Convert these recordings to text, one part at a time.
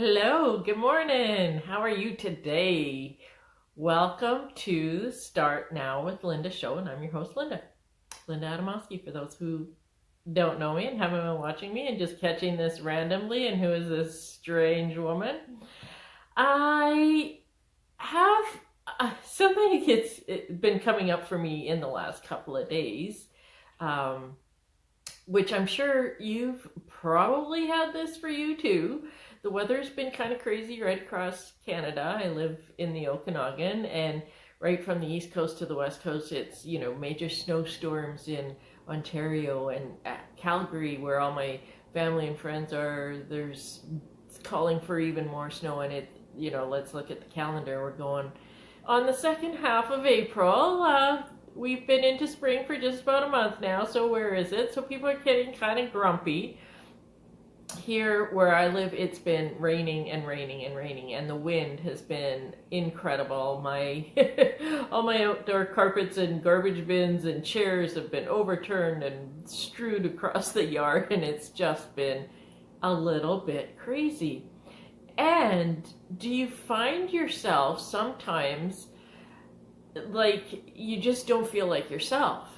Hello, good morning. How are you today? Welcome to Start Now with Linda show, and I'm your host, Linda Adamowski, for those who don't know me and haven't been watching me and just catching this randomly, and who is this strange woman? I have something that's been coming up for me in the last couple of days, which I'm sure you've probably had this for you too. The weather's been kind of crazy right across Canada. I live in the Okanagan, and right from the east coast to the west coast, it's, major snowstorms in Ontario and at Calgary, where all my family and friends are. There's calling for even more snow, and let's look at the calendar. We're going on the second half of April. We've been into spring for just about a month now, so where is it? So people are getting kind of grumpy. Here where I live, it's been raining and raining and raining, and the wind has been incredible. All my outdoor carpets and garbage bins and chairs have been overturned and strewed across the yard, and it's just been a little bit crazy. And do you find yourself sometimes like you just don't feel like yourself?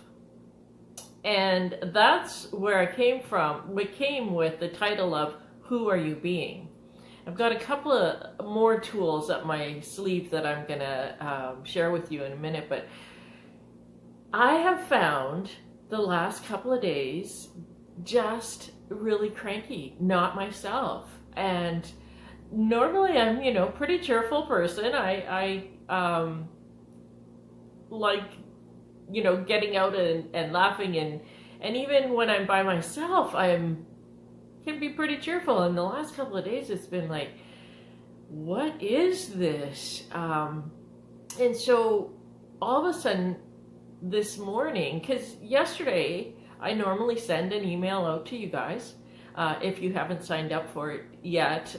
And that's where I came from. We came with the title of Who Are You Being? I've got a couple of more tools up my sleeve that I'm going to share with you in a minute, but I have found the last couple of days just really cranky, not myself. And normally I'm, pretty cheerful person. I like getting out and laughing, and even when I'm by myself, can be pretty cheerful. And the last couple of days, it's been like, what is this? And so all of a sudden this morning, because yesterday I normally send an email out to you guys. If you haven't signed up for it yet,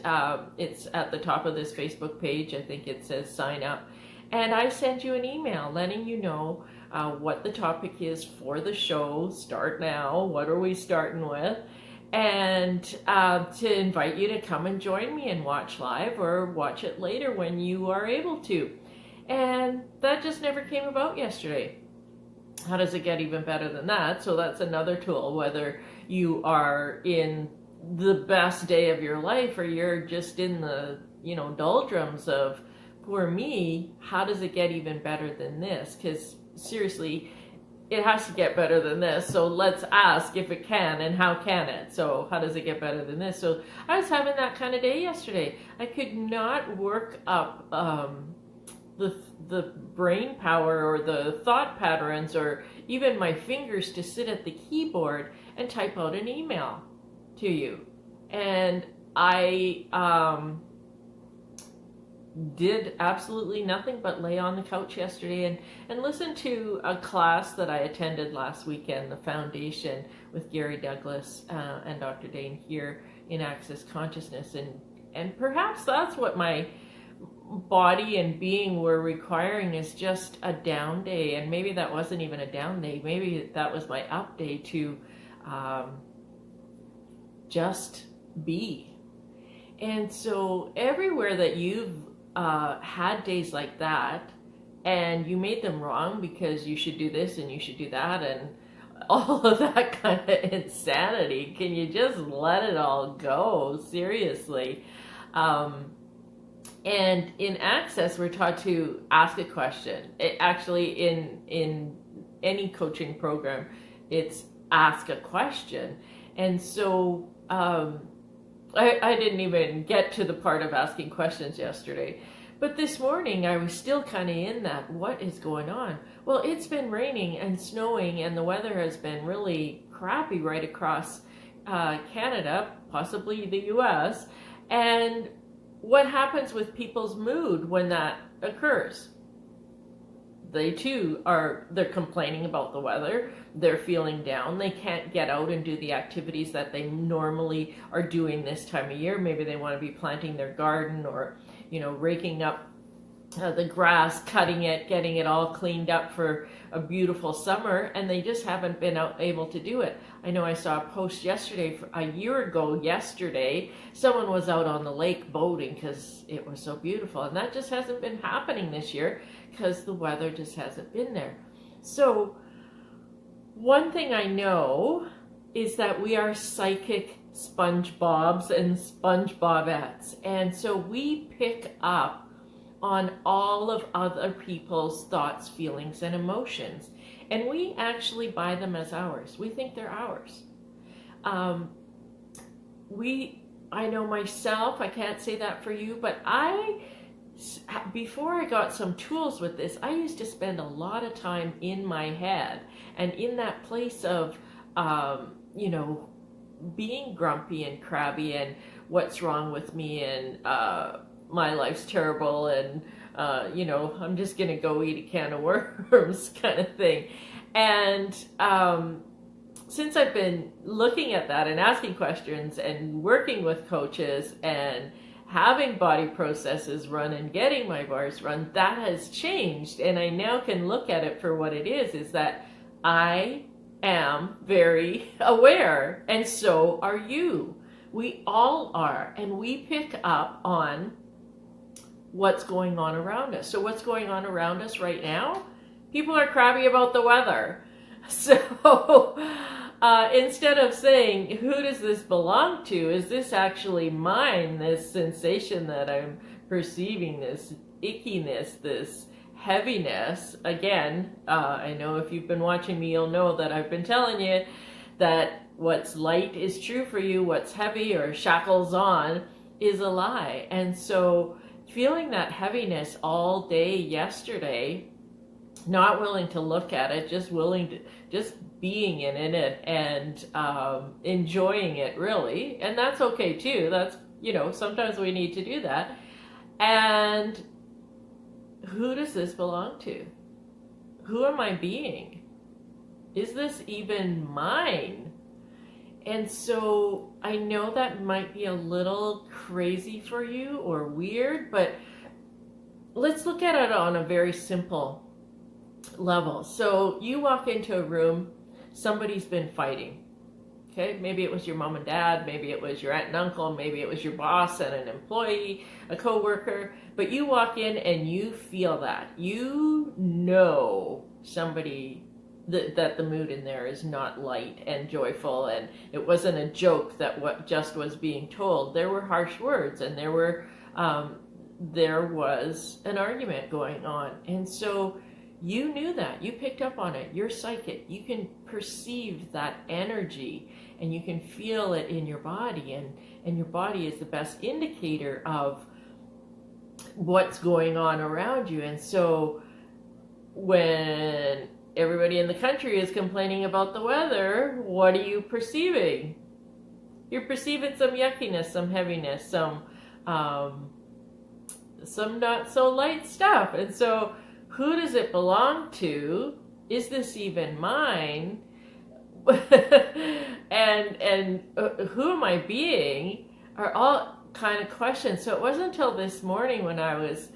it's at the top of this Facebook page. I think it says sign up. And I send you an email letting you know what the topic is for the show. Start now. What are we starting with? And to invite you to come and join me and watch live or watch it later when you are able to. And that just never came about yesterday. How does it get even better than that? So that's another tool, whether you are in the best day of your life or you're just in the, doldrums of poor me. How does it get even better than this? Because seriously, it has to get better than this. So let's ask if it can, and how can it? So how does it get better than this? So I was having that kind of day yesterday. I could not work up the brain power or the thought patterns or even my fingers to sit at the keyboard and type out an email to you. And I did absolutely nothing but lay on the couch yesterday and listen to a class that I attended last weekend, the Foundation, with Gary Douglas and Dr. Dane here in Access Consciousness. And perhaps that's what my body and being were requiring, is just a down day. And maybe that wasn't even a down day. Maybe that was my up day to just be. And so everywhere that you've had days like that, and you made them wrong because you should do this and you should do that and all of that kind of insanity, can you just let it all go? Seriously. And in Access, we're taught to ask a question. Actually, in any coaching program, it's ask a question. And so I didn't even get to the part of asking questions yesterday. But this morning, I was still kind of in that, what is going on? Well, it's been raining and snowing, and the weather has been really crappy right across Canada, possibly the US. And what happens with people's mood when that occurs? They too they're complaining about the weather. They're feeling down. They can't get out and do the activities that they normally are doing this time of year. Maybe they want to be planting their garden or, raking up the grass, cutting it, getting it all cleaned up for a beautiful summer, and they just haven't been able to do it. I know I saw a post yesterday, a year ago yesterday, someone was out on the lake boating because it was so beautiful, and that just hasn't been happening this year because the weather just hasn't been there. So one thing I know is that we are psychic SpongeBobs and SpongeBobettes, and so we pick up on all of other people's thoughts, feelings, and emotions. And we actually buy them as ours. We think they're ours. I know myself, I can't say that for you, but before I got some tools with this, I used to spend a lot of time in my head and in that place of, being grumpy and crabby and what's wrong with me and, my life's terrible and, I'm just going to go eat a can of worms kind of thing. And since I've been looking at that and asking questions and working with coaches and having body processes run and getting my bars run, that has changed. And I now can look at it for what it is that I am very aware, and so are you. We all are, and we pick up on what's going on around us. So what's going on around us right now? People are crabby about the weather. So instead of saying, who does this belong to? Is this actually mine? This sensation that I'm perceiving, this ickiness, this heaviness. Again, I know if you've been watching me, you'll know that I've been telling you that what's light is true for you, what's heavy or shackles on is a lie. And so feeling that heaviness all day yesterday, not willing to look at it, just being in it and enjoying it really. And that's okay too. That's, sometimes we need to do that. And who does this belong to? Who am I being? Is this even mine? And so I know that might be a little crazy for you or weird, but let's look at it on a very simple level. So you walk into a room, somebody's been fighting. Okay, maybe it was your mom and dad, maybe it was your aunt and uncle, maybe it was your boss and an employee, a coworker, but you walk in and you feel that. You know somebody that the mood in there is not light and joyful, and it wasn't a joke that what just was being told. There were harsh words, and there was an argument going on. And so you knew that. You picked up on it. You're psychic. You can perceive that energy, and you can feel it in your body, and your body is the best indicator of what's going on around you. And so when everybody in the country is complaining about the weather, what are you perceiving? You're perceiving some yuckiness, some heaviness, some not so light stuff. And so who does it belong to? Is this even mine? and who am I being? Are all kind of questions. So it wasn't until this morning when I was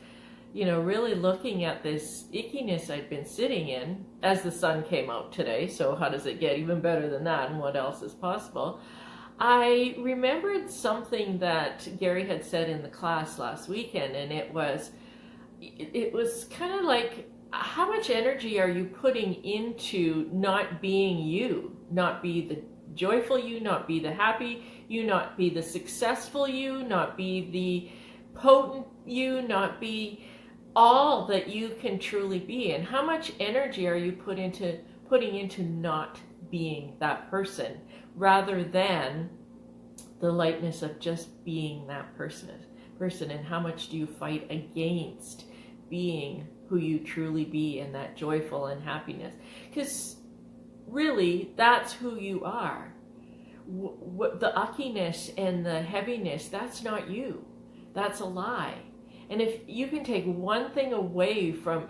really looking at this ickiness I'd been sitting in as the sun came out today. So how does it get even better than that, and what else is possible? I remembered something that Gary had said in the class last weekend, and it was kind of like, how much energy are you putting into not being you, not be the joyful you, not be the happy you, not be the successful you, not be the potent you, not be all that you can truly be? And how much energy are you putting into not being that person, rather than the lightness of just being that person? And how much do you fight against being who you truly be, and that joyful and happiness? Because really, that's who you are. The uckiness and the heaviness, that's not you. That's a lie. And if you can take one thing away from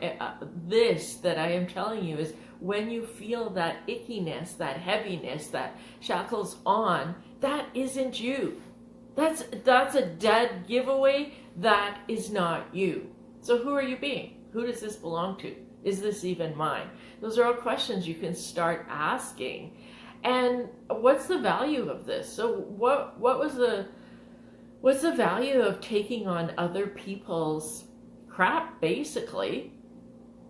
this that I am telling you, is when you feel that ickiness, that heaviness, that shackles on, that isn't you. That's a dead giveaway. That is not you. So who are you being? Who does this belong to? Is this even mine? Those are all questions you can start asking. And what's the value of this? So what's the value of taking on other people's crap, basically,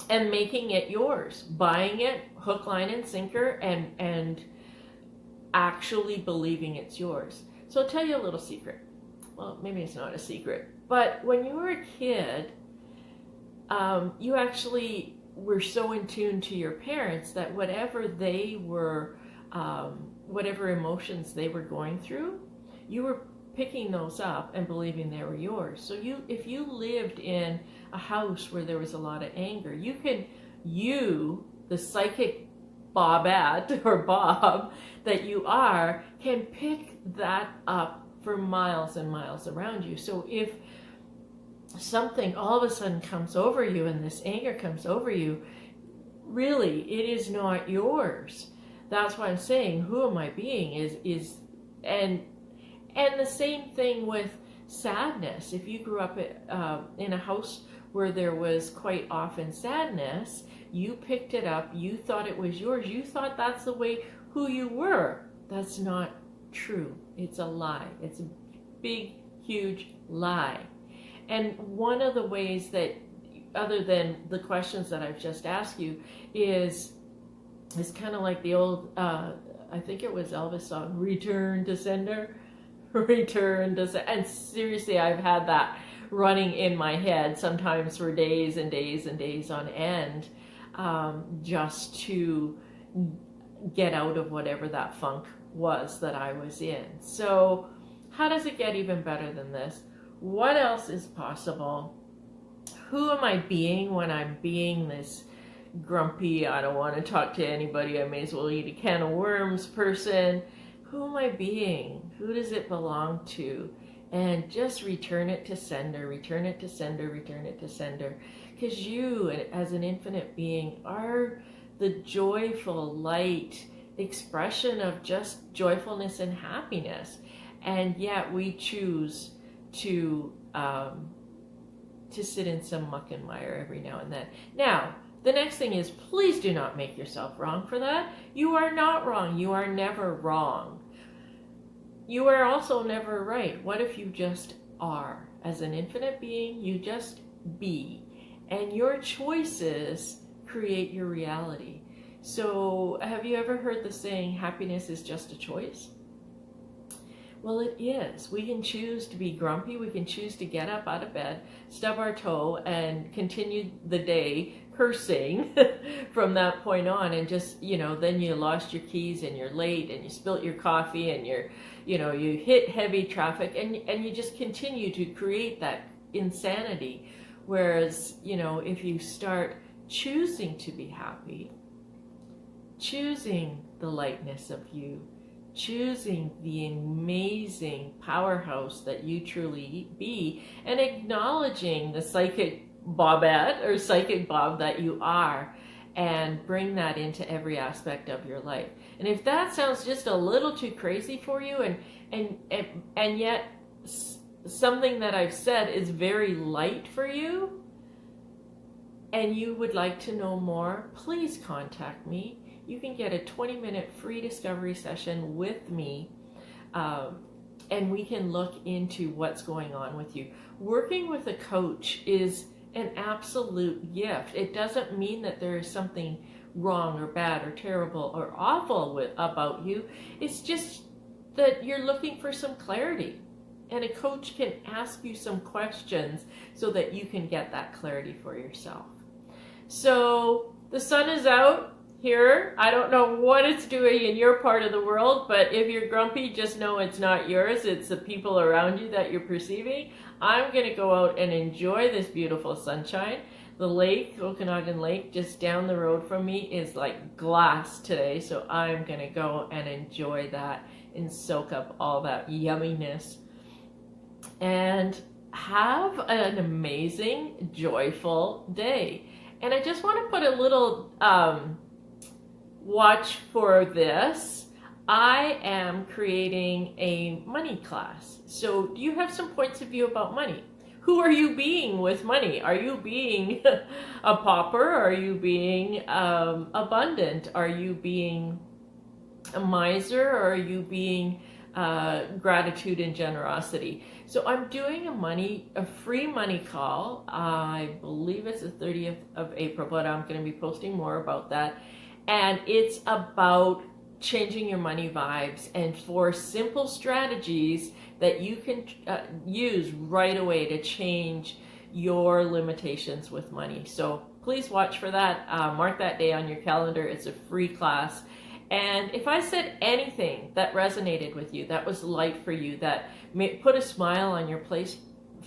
and making it yours, buying it hook, line, and sinker, and actually believing it's yours? So I'll tell you a little secret. Well, maybe it's not a secret, but when you were a kid, you actually were so in tune to your parents that whatever they were, whatever emotions they were going through, you were picking those up and believing they were yours. So if you lived in a house where there was a lot of anger, the psychic Bobette or Bob that you are, can pick that up for miles and miles around you. So if something all of a sudden comes over you and this anger comes over you, really, it is not yours. That's why I'm saying, who am I being and the same thing with sadness. If you grew up in a house where there was quite often sadness, you picked it up, you thought it was yours, you thought that's the way who you were. That's not true. It's a lie. It's a big, huge lie. And one of the ways that, other than the questions that I've just asked you, is kind of like the old, I think it was Elvis song, Return to Sender, Return to Sender. And seriously, I've had that running in my head sometimes for days and days and days on end, just to get out of whatever that funk was that I was in. So how does it get even better than this? What else is possible? Who am I being when I'm being this grumpy, I don't want to talk to anybody, I may as well eat a can of worms person? Who am I being? Who does it belong to? And just return it to sender, return it to sender, return it to sender. Because you, as an infinite being, are the joyful, light expression of just joyfulness and happiness. And yet we choose to sit in some muck and mire every now and then. Now, the next thing is, please do not make yourself wrong for that. You are not wrong. You are never wrong. You are also never right. What if you just are? As an infinite being, you just be. And your choices create your reality. So have you ever heard the saying, happiness is just a choice? Well, it is. We can choose to be grumpy. We can choose to get up out of bed, stub our toe, and continue the day cursing from that point on. And just, then you lost your keys and you're late and you spilt your coffee and you hit heavy traffic and you just continue to create that insanity. Whereas, if you start choosing to be happy, choosing the lightness of you, choosing the amazing powerhouse that you truly be, and acknowledging the psychic Bobette or psychic Bob that you are, and bring that into every aspect of your life. And if that sounds just a little too crazy for you, and yet something that I've said is very light for you, and you would like to know more, please contact me. You can get a 20-minute free discovery session with me, and we can look into what's going on with you. Working with a coach is an absolute gift. It doesn't mean that there is something wrong or bad or terrible or awful about you. It's just that you're looking for some clarity, and a coach can ask you some questions so that you can get that clarity for yourself. So the sun is out here. I don't know what it's doing in your part of the world, but if you're grumpy, just know it's not yours. It's the people around you that you're perceiving. I'm going to go out and enjoy this beautiful sunshine. The lake, Okanagan Lake, just down the road from me is like glass today, so I'm going to go and enjoy that and soak up all that yumminess. And have an amazing, joyful day. And I just want to put a little watch for this. I am creating a money class. So do you have some points of view about money? who are you being with money? Are you being a pauper? Are you being abundant? Are you being a miser, or are you being gratitude and generosity? So I'm doing a free money call. I believe it's the 30th of April, but I'm going to be posting more about that. And it's about changing your money vibes and 4 simple strategies that you can use right away to change your limitations with money. So please watch for that. Mark that day on your calendar. It's a free class. And if I said anything that resonated with you, that was light for you, that put a smile on your face,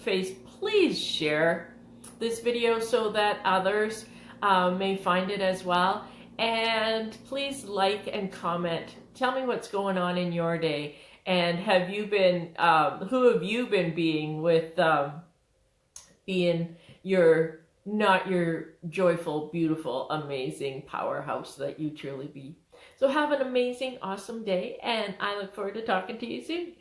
please share this video so that others may find it as well. And please like and comment. Tell me what's going on in your day. And have you been, who have you been being with being not your joyful, beautiful, amazing powerhouse that you truly be. So have an amazing, awesome day, and I look forward to talking to you soon.